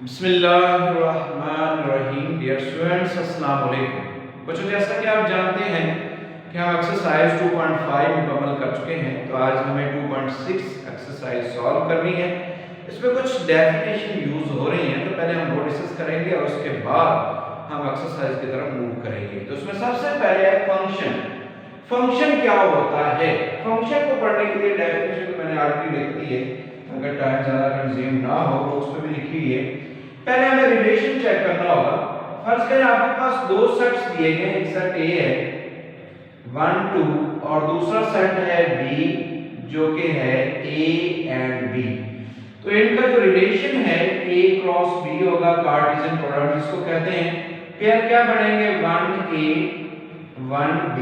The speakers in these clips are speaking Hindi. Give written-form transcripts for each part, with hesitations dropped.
बिस्मिल्लाहिर्रहमानिर्रहीम। डियर स्टूडेंट्स, अस्सलाम वालेकुम। बच्चों, जैसा कि आप जानते हैं कि हम एक्सरसाइज 2.5 मुकम्मल कर चुके हैं, तो आज हमें 2.6 एक्सरसाइज सॉल्व करनी है। इसमें कुछ डेफिनेशन यूज हो रही हैं, तो पहले हम वो डिस्कस करेंगे और उसके बाद हम एक्सरसाइज की तरफ मूव करेंगे। तो उसमें सबसे पहले है फंक्शन। फंक्शन क्या होता है? फंक्शन को पढ़ने के लिए डेफिनेशन तो मैंने ऑलरेडी लिख दी है, अगर टाइम ज़्यादा कंज्यूम ना हो तो उस पर भी लिखी हुई है। पहले हमें रिलेशन चेक करना होगा। फर्स्ट करें, आपके पास दो सेट्स दिए गए, एक सेट ए है 1 2 और दूसरा सेट है बी जो कि है ए एंड बी। तो इनका जो रिलेशन है ए क्रॉस बी होगा, कार्टेशियन प्रोडक्ट जिसको कहते हैं। पेयर क्या बनेंगे? 1a 1b,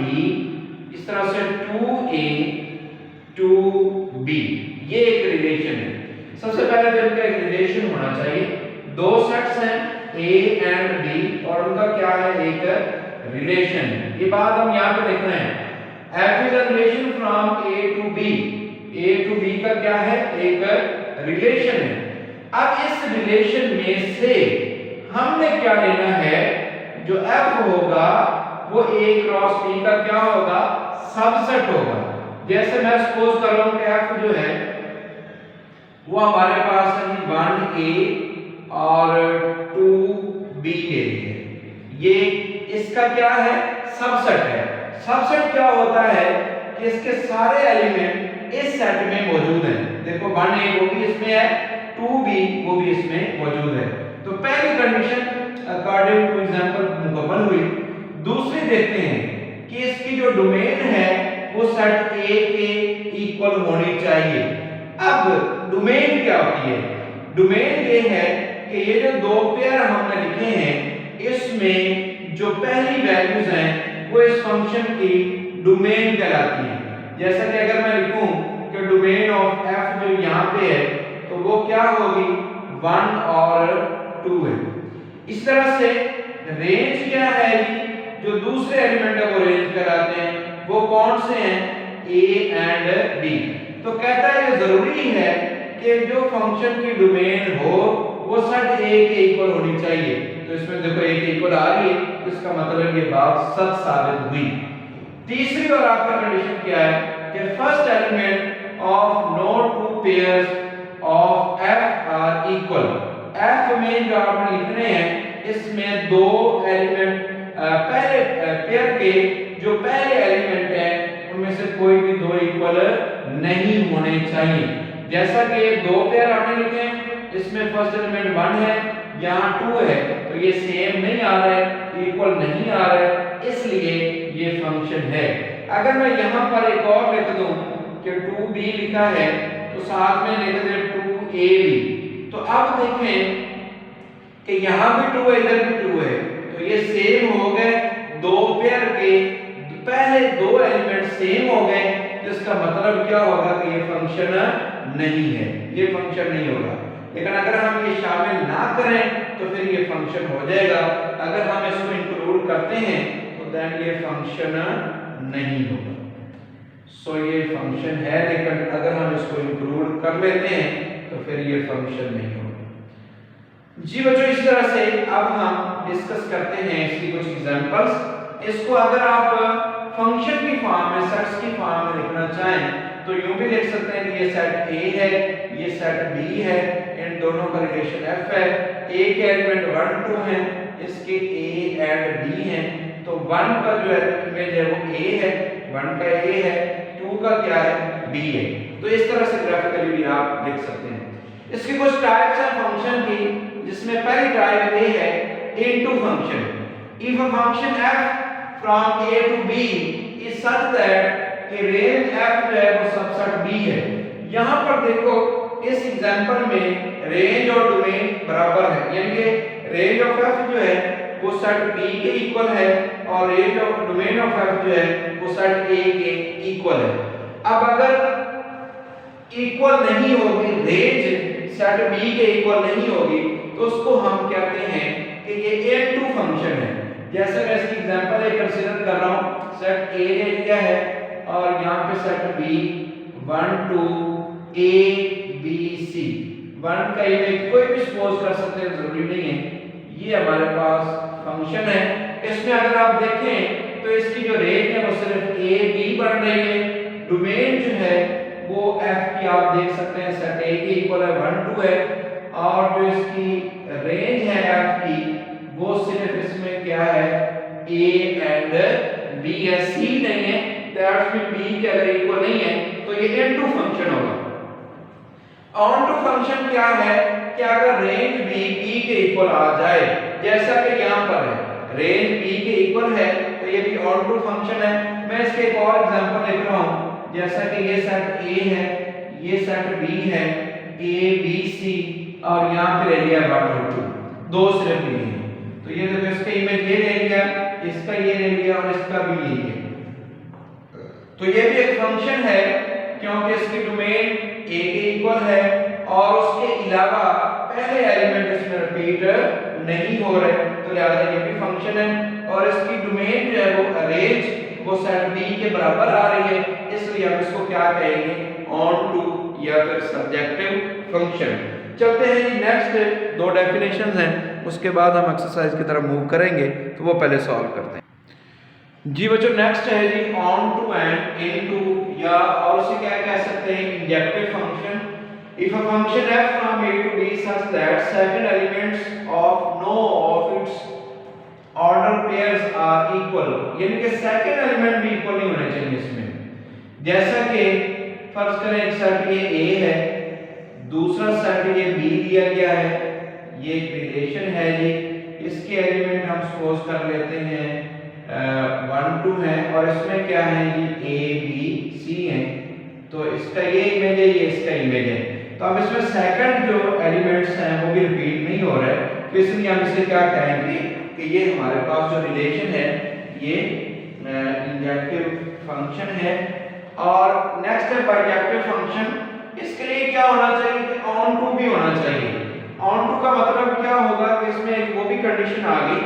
इस तरह से 2a 2b। ये एक रिलेशन है। सबसे पहले तो इनका एक रिलेशन होना चाहिए। दो सेट्स हैं a एंड b और उनका क्या है? एक रिलेशन है। ये बात हम यहां पे लिख रहे हैं। f is a relation from a to b। a to b का क्या है? एक रिलेशन है। अब इस रिलेशन में से हमने क्या लेना है? जो f होगा वो a क्रॉस b का क्या होगा? सबसेट होगा। जैसे मैं सपोज कर रहा हूं कि f जो है वो हमारे पास है 1a और 2b ले लिए। ये इसका क्या है? सबसेट है। सबसेट क्या होता है कि इसके सारे एलिमेंट इस सेट में मौजूद हैं। देखो 1a वो भी इसमें है, 2b वो भी इसमें मौजूद है। तो पहली कंडीशन अकॉर्डिंग टू एग्जांपल मुकम्मल हुई। दूसरी देखते हैं कि इसकी जो डोमेन है वो सेट a के इक्वल होनी चाहिए। अब डोमेन क्या होती है? डोमेन ये है कि ये जो दो पेयर हमने लिखे हैं इसमें जो पहली वैल्यूज हैं वो इस फंक्शन की डोमेन कहलाती हैं। जैसा कि अगर मैं लिखूं कि डोमेन ऑफ f जो यहां पे है तो वो क्या होगी? 1 और 2 है। इस तरह से रेंज क्या है जी? जो दूसरे एलिमेंट है वो रेंज कहलाते हैं। वो कौन से हैं? a and b। तो कहता है ये जरूरी है कि जो फंक्शन की डोमेन हो वो सेट a के इक्वल होनी चाहिए। तो इसमें देखो a के इक्वल आ रही है, तो इसका मतलब ये बात सच साबित हुई। तीसरी और आखिरी कंडीशन क्या है कि first element of no two pairs of f are equal. f में जो आपने लिखने हैं इसमें दो एलिमेंट पहले पेयर के जो पहले एलिमेंट है उनमें से कोई भी दो इक्वल नहीं होने चाहिए। जैसा कि दो पेयर आपने लिखे हैं, इसमें फर्स्ट एलिमेंट 1 है, यहाँ 2 है, तो ये सेम नहीं आ रहा है, इक्वल नहीं आ रहा है, इसलिए ये फंक्शन है। अगर मैं यहाँ पर एक और लिख दूं कि 2b लिखा है तो साथ में लिख दें 2ab। तो अब देखें कि यहाँ भी 2 है, इधर भी 2 है, तो ये सेम हो गए। दो पेयर के पहले दो एलिमेंट सेम हो गए, जिसका मतलब क्या होगा कि ये फंक्शन नहीं है, ये फंक्शन नहीं होगा। लेकिन अगर हम ये शामिल ना करें तो फिर ये फंक्शन हो जाएगा। अगर हम इसको इंक्लूड करते हैं तो देन ये फंक्शन नहीं होगा। सो ये फंक्शन है, लेकिन अगर हम इसको इंक्लूड कर लेते हैं तो फिर ये फंक्शन नहीं होगा। जी बच्चों, इस तरह से अब हम डिस्कस करते हैं इसकी कुछ एग्जांपल्स। इसको अगर आप फंक्शन की फॉर्म में, सेट्स की फॉर्म में लिखना चाहें तो यूं भी लिख सकते हैं कि ये सेट A है, ये सेट B है, इन दोनों का रिलेशन f है। A के एलिमेंट 1 2 हैं, इसके A एंड B हैं, तो 1 का जो इमेज है वो A है, 1 का A है, 2 का क्या है? B है। तो इस तरह से ग्राफिकली भी आप लिख सकते हैं। इसकी कुछ टाइप्स हैं फंक्शन की, जिसमें पहली टाइप A है into function. If a function f from a to b is such that कि रेंज f जो है वो सबसेट b है। यहां पर देखो इस एग्जांपल में रेंज और डोमेन बराबर है, यानी कि रेंज ऑफ f जो है वो सेट b के इक्वल है और range of domain of f जो है वो सेट a के इक्वल है। अब अगर इक्वल नहीं होगी, रेंज सेट b के इक्वल नहीं होगी, तो उसको हम कहते हैं कि ये इनटू फंक्शन है। जैसे मैं इसकी एग्जांपल एक कंसीडर कर रहा हूं, सेट A ले लिया है और यहां पे set B 1 2 A B C one का इमेज कोई भी सपोज कर सकते हैं, जरूरी नहीं है। ये हमारे पास फंक्शन है, इसमें अगर आप देखें तो इसकी जो रेंज है वो सिर्फ ए बी बन रही है। डोमेन जो है वो एफ की आप देख सकते हैं सेट ए के इक्वल है 1 2 है, और जो इसकी रेंज है एफ की वो सिर्फ इसमें क्या है ए एंड बी है, सी नहीं है। दैट्स मीन बी के अगर इक्वल नहीं है तो ये इनटू फंक्शन होगा। ऑन टू फंक्शन क्या है कि अगर रेंज बी बी के इक्वल आ जाए, जैसा कि यहां पर है रेंज बी के इक्वल है तो ये भी ऑन टू फंक्शन है। मैं इसके एक और एग्जांपल लिख रहा हूं, जैसा कि ये सेट ए है, ये सेट बी है, ए बी सी, और यहां पे ले लिया 1 और 2, दो सिर्फ लिए हैं। तो ये देखो इसका इमेज ये ले लिया, इसका ये ले लिया और इसका भी ये है। तो ये भी एक फंक्शन है क्योंकि इसकी डोमेन ए के इक्वल है और उसके अलावा पहले एलिमेंट इसमें रिपीट नहीं हो रहे, तो लिहाजा ये भी फंक्शन है। और इसकी डोमेन जो है वो अरेंज वो सेट बी के बराबर आ रही है, इसलिए हम इसको क्या कहेंगे ऑन टू या फिर सब्जेक्टिव फंक्शन। चलते हैं जी नेक्स्ट दो डेफिनेशंस हैं, उसके बाद हम एक्सरसाइज की तरफ मूव करेंगे, तो वो पहले सॉल्व करते हैं। जी बच्चों नेक्स्ट है जी onto and into, या और उसे क्या कह सकते हैं injective function. If a function f from a to b such that second elements of no of its order pairs are equal, यानी कि सेकंड एलिमेंट भी इक्वल नहीं होने चाहिए इसमें। जैसा कि फर्ज करें एक सेट ये a है, दूसरा सेट ये b दिया गया है, ये एक रिलेशन है जी, इसके एलिमेंट हम सपोज कर लेते हैं 1 2 है, और इसमें क्या है जी ए बी सी है। तो इसका ये इमेज है, ये इसका इमेज है। तो अब इसमें सेकंड जो एलिमेंट्स हैं वो भी रिपीट नहीं हो रहे, तो इसलिए हम इसे क्या कहेंगे कि ये हमारे पास जो रिलेशन है ये इंजेक्टिव फंक्शन है। और नेक्स्ट है बाइजेक्टिव फंक्शन। इसके लिए क्या होना चाहिए कि ऑन टू भी होना चाहिए। ऑन टू का मतलब क्या होगा कि इसमें एक वो भी कंडीशन आ गई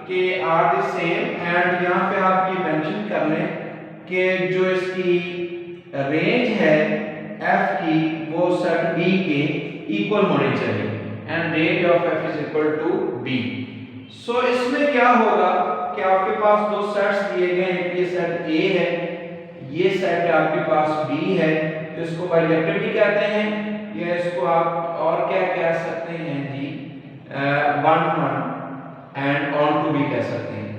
कि आर द सेम, एंड यहाँ पे आप ये मेंशन कर लें कि जो इसकी रेंज है f की वो सेट b के इक्वल होनी चाहिए, and range of f is equal to b। सो इसमें क्या होगा कि आपके पास दो सेट्स दिए गए हैं, ये सेट a है, ये सेट आपके पास b है, तो इसको बाइजेक्टिव भी कहते हैं, या इसको आप और क्या कह सकते हैं जी 1 1 एंड ऑन टू भी कह सकते हैं।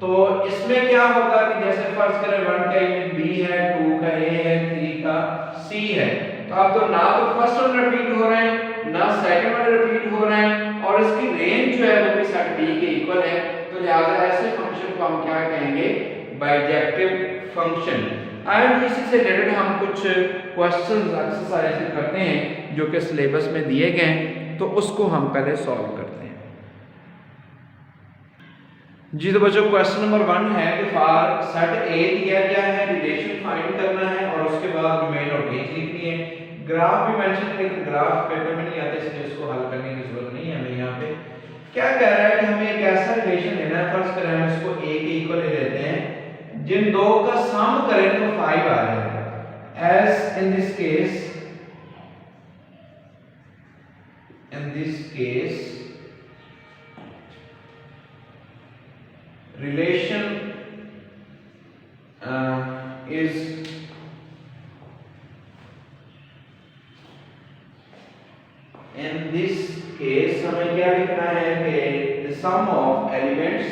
तो इसमें क्या होगा कि जैसे फर्ज करें 1 का इमेज b है, 2 का a है, 3 का c है, तो अब तो ना तो फर्स्ट वन रिपीट हो रहे हैं ना सेकंड वन रिपीट हो रहे हैं, और इसकी रेंज जो है वो भी सेट b के इक्वल है, तो लिहाजा ऐसे फंक्शन को हम क्या कहेंगे बाइजेक्टिव फंक्शन। एंड इसी से रिलेटेड हम कुछ क्वेश्चंस एक्सरसाइज करते हैं जो कि सिलेबस में दिए गए हैं, तो उसको हम पहले सॉल्व करते हैं। जी तो बच्चों क्वेश्चन नंबर 1 है कि फॉर सेट ए दिया गया है, रिलेशन फाइंड करना है और उसके बाद डोमेन और रेंज लिखनी है। ग्राफ भी मेंशन है, लेकिन ग्राफ पेपर में नहीं आता, इसलिए इसको हल करने की जरूरत नहीं है हमें। यहाँ पे क्या कह रहा है कि हमें एक ऐसा रिलेशन लेना है, फर्ज करें हम इसको a के इक्वल ले लेते हैं, जिन दो का सम करें तो 5 आ जाएगा। As in this case relation is in this case हमें क्या लिखना है कि the sum of elements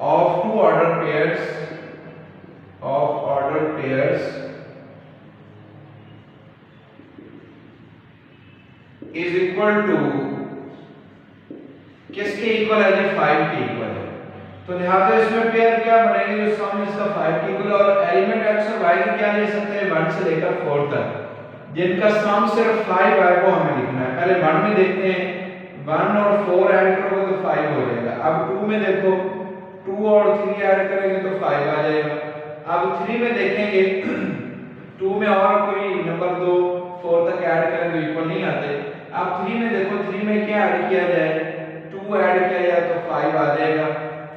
of two ordered pairs is equal to किसके इक्वल है, 5 के इक्वल है। तो लिहाजा इसमें पेयर क्या बनेंगे, जो सम इसका 5 के इक्वल, और एलिमेंट x और y के क्या ले सकते हैं 1 से लेकर 4 तक, जिनका सम सिर्फ 5 है वो हमें लिखना है। पहले 1 में देखते हैं, 1 और 4 ऐड करोगे तो 5 हो जाएगा। अब 2 में देखो, 2 और 3 ऐड करेंगे तो 5 आ जाएगा। अब 3 में देखेंगे, 2 में और कोई नंबर 2 4 तक ऐड करें तो इक्वल नहीं आते। अब 3 में देखो, 3 में क्या ऐड किया जाए, 2 ऐड किया जाए तो 5 आ जाएगा।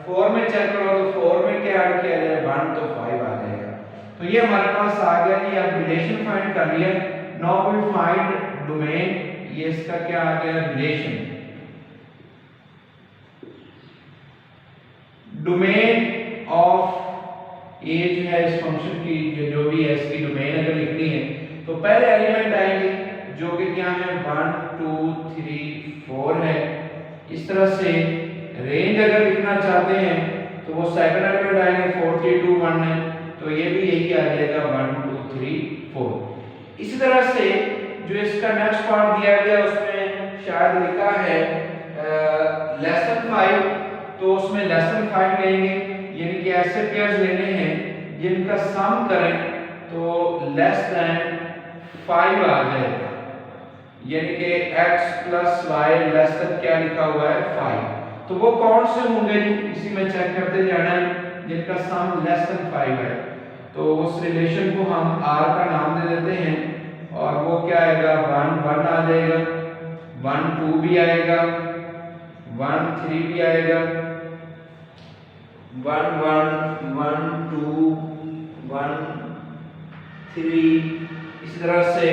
4 में चेक करो तो 4 में क्या ऐड किया जाए, 1 तो 5 आ जाएगा। तो ये हमारे पास आ गया जी। अब रिलेशन फाइंड कर लिया। Now we find domain. ये इसका क्या आ गया, रिलेशन। डोमेन ऑफ ए जो है इस फंक्शन की, जो भी है इसकी डोमेन अगर लिखनी है तो पहले एलिमेंट आएंगे जो कि क्या है 1 2 3 4 है। इस तरह से रेंज अगर लिखना चाहते हैं तो वो सेकंड एलिमेंट आएंगे 4 3 2 1 है, तो ये भी यही आ जाएगा 1 2 3 4। इसी तरह से जो इसका नेक्स्ट पार्ट दिया गया उसमें शायद लिखा है लेसन 5, तो उसमें लेसन 5 लेंगे, यानी कि ऐसे पेयर्स लेने हैं जिनका सम करें तो लेस देन 5 आ जाएगा, यानी कि x + y लेस देन क्या लिखा हुआ है 5। तो वो कौन से होंगे जी, इसी में चेक करते जाना है जिनका सम लेस देन 5 है। तो उस रिलेशन को हम r का नाम दे देते हैं और वो क्या आएगा 1 1 आ जाएगा, 1 2 भी आएगा, 1 3 भी आएगा, 1 1 1 2 1 3। इसी तरह से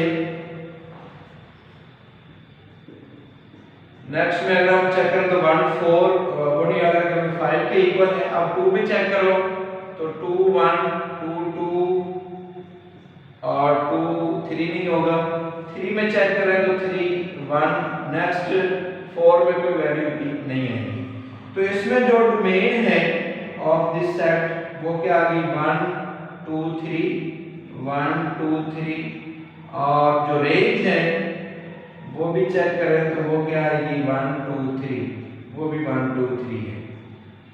नेक्स्ट में अगर हम चेक करें तो 1 4 वो नहीं आ रहा क्योंकि 5 के इक्वल है। अब 2 भी चेक करो तो 2 1 2 2 और 2 3 नहीं होगा। 3 में चेक करें तो 3 1। नेक्स्ट 4 में कोई वैल्यू भी नहीं आएगी। तो इसमें जो डोमेन है ऑफ दिस सेट वो क्या आ गई 1 2 3 1 2 3 और जो रेंज है वो भी चेक करें तो वो क्या आएगी 1 2 3, वो भी 1 2 3 है।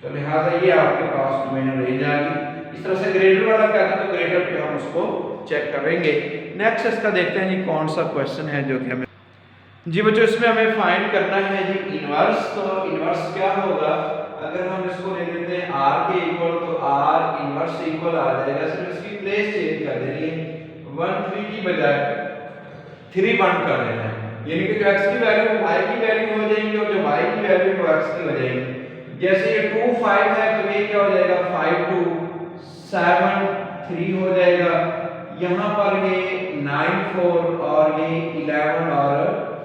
तो लिहाजा ये आपके पास डोमेन रेंज आ गई। इस तरह से ग्रेटर वाला क्या था तो ग्रेटर पे हम उसको चेक करेंगे। नेक्स्ट इसका देखते हैं जी कौन सा क्वेश्चन है जो कि हमें जी बच्चों इसमें हमें फाइंड करना है जी इनवर्स। तो इनवर्स क्या होगा, अगर हम इसको ले लेते हैं r के इक्वल तो r इनवर्स इक्वल आ जाएगा, सिर्फ इसकी प्लेस चेंज कर देनी है, 1 3 की बजाय 3 1 कर देना है, यानी कि जो x की वैल्यू y की वैल्यू हो जाएगी और जो y की वैल्यू वो x की हो जाएगी। जैसे ये 2 5 है तो ये क्या हो जाएगा 5 2 7 3 हो जाएगा, यहाँ पर ये 9 4 और ये 11 और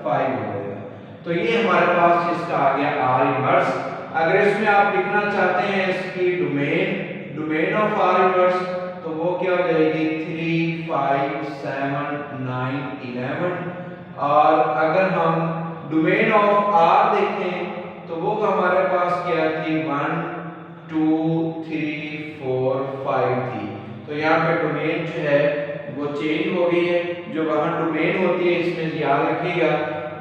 5 हो जाएगा। तो ये हमारे पास इसका आ गया r इनवर्स। अगर इसमें आप लिखना चाहते हैं इसकी डोमेन ऑफ r इनवर्स तो वो क्या हो जाएगी 3 5 7 9 11। और अगर हम डोमेन ऑफ r देखें तो वो हमारे पास क्या थी 1 2 3 4 5 थी। तो यहाँ पे डोमेन जो है वो चेंज हो गई है। जो वहाँ डोमेन होती है इसमें याद रखिएगा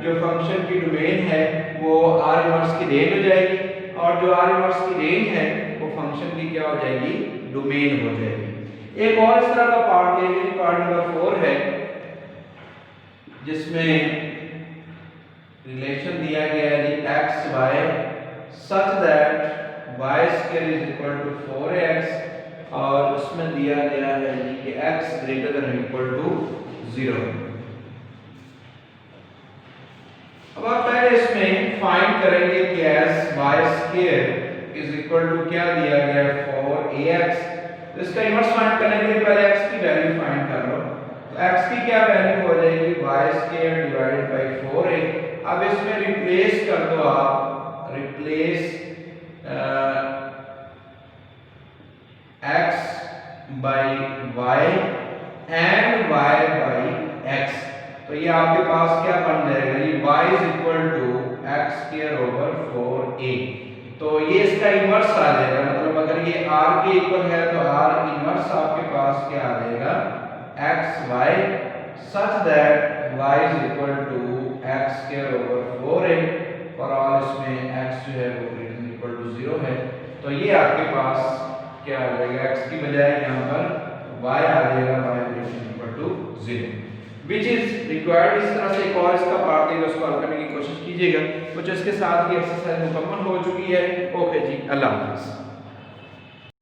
जो फंक्शन की डोमेन है वो r इनवर्स की रेंज हो जाएगी और जो r इनवर्स की रेंज है वो फंक्शन की क्या हो जाएगी डोमेन हो जाएगी। एक और इस तरह का पार्ट है, पार्ट नंबर 4 है जिसमें रिलेशन दिया गया है x y such that y square is equal to 4x और उसमें दिया गया है कि x greater than or equal to 0। अब आप पहले इसमें फाइंड करेंगे कि s y square is equal to क्या दिया गया है 4ax। तो इसका इनवर्स फाइंड करने के लिए पहले x की वैल्यू फाइंड कर लो। x की क्या वैल्यू हो जाएगी y square divided by 4a। अब इसमें रिप्लेस कर दो आप, replace x by y and y by x। तो ये आपके पास क्या बन जाएगा ये y is equal to x square over 4a। तो ये इसका इनवर्स आ जाएगा, मतलब अगर ये r के इक्वल है तो r इनवर्स आपके पास क्या आ जाएगा x y such that y is equal to x square over 4a और इसमें x जो है वो greater than equal to 0 है। तो ये आपके पास क्या आ जाएगा x की बजाय यहाँ पर y आ जाएगा y greater than equal to 0 which is required। इस तरह से एक और इसका पार्ट देगा उसको हल करने की कोशिश कीजिएगा। तो इसके साथ ही एक्सरसाइज मुकम्मल हो चुकी है। ओके जी, अल्लाह हाफ़िज़।